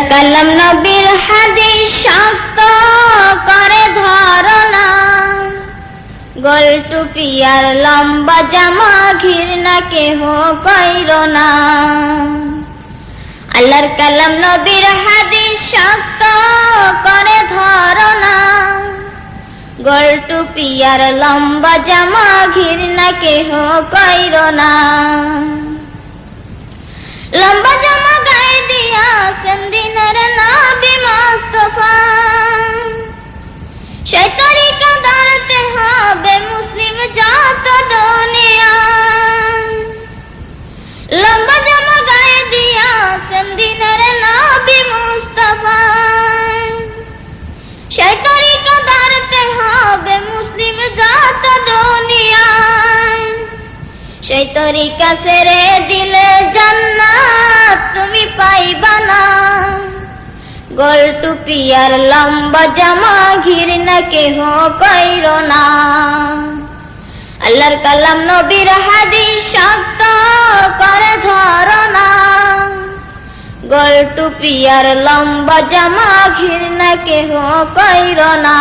আল্লাহর কালাম নবীর হাদিস শক্ত করে ধারণা, গোল টুপি আর লম্বা জামা ঘৃণা কেহ কইর না। আল্লাহর কালাম নবীর হাদিস শক্ত করে ধারণা, গোল টুপি আর লম্বা জামা ঘৃণা কেহ কইর না। লম্বা জামা গায়ে দিয়া দিনের নবী মুস্তাফা, সেই তরিকা ধরতে হবে মুসলিম যত দুনিয়া। লম্বা জামা গায়ে দিয়া দিনের নবী মুস্তাফা, সেই তরিকা ধরতে হবে মুসলিম যত দুনিয়া। সেই তরিকা ছেড়ে দিলে জান্নাত তুমি পাইবা না, গোল টুপি আর লম্বা জামা ঘৃণা কেহ কইর না। আল্লাহর কালাম নবীর হাদিস শক্ত করে ধারণা, গোল টুপি আর লম্বা জামা ঘৃণা কেহ কইর না।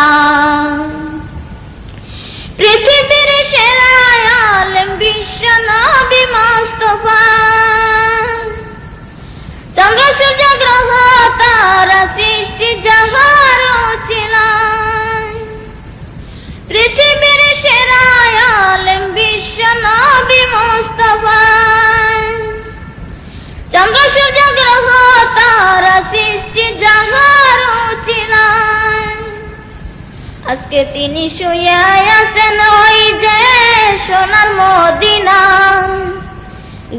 পৃথিবীর সেরা আলেম বিশ্ব নবী মুস্তাফা, চন্দ্র সূর্য গ্রহ তারা সৃষ্টি যাহার ছিল। পৃথিবীর সেরা আলেম বিশ্ব নবী মুস্তাফা, চন্দ্র সূর্য গ্রহ তারা সৃষ্টি যাহার ছিল। আজকে তিনি শুয়ে আছেন ওই যে সোনার মদিনা,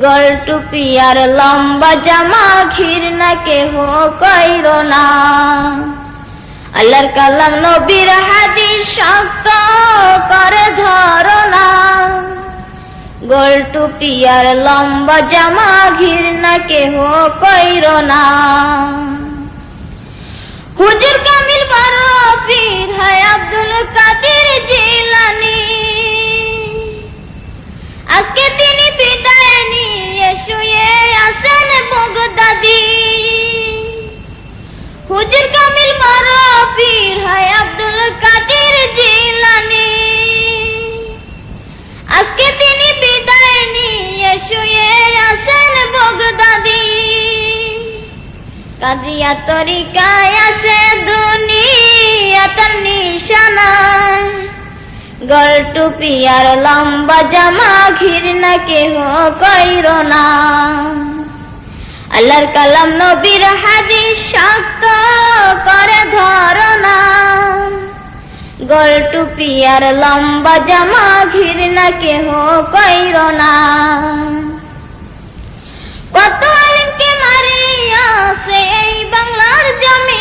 গোল টুপি আর লম্বা জামা ঘৃণা কেহ কইর না। আল্লাহর কালাম নবীর হাদিস শক্ত করে ধারণা, গোল টুপি আর লম্বা জামা ঘৃণা কেহ কইর না। হুজুর কামিল বড় পীর হয় আব্দুল কাদের জিলানী, আজকে তিনি বিদায় নিয়ে শুয়ে আছেন বাগদাদি। হুজুর কামিল বড় পীর হয় আব্দুল কাদের জিলানী, আজকে তিনি বিদায় নিয়ে শুয়ে আছেন বাগদাদি। কাদিয়া তরিকায় আছে দুনিয়ার নিশানা, গোল টুপি আর লম্বা জামা ঘৃণা কেহ কইর না। আল্লাহর কালাম নবীর হাদিস শক্ত করে ধারণা, গোল টুপি আর লম্বা জামা ঘৃণা কেহ কইর না। কত আলেমকে মারিয়াছে এই বাংলার জমি,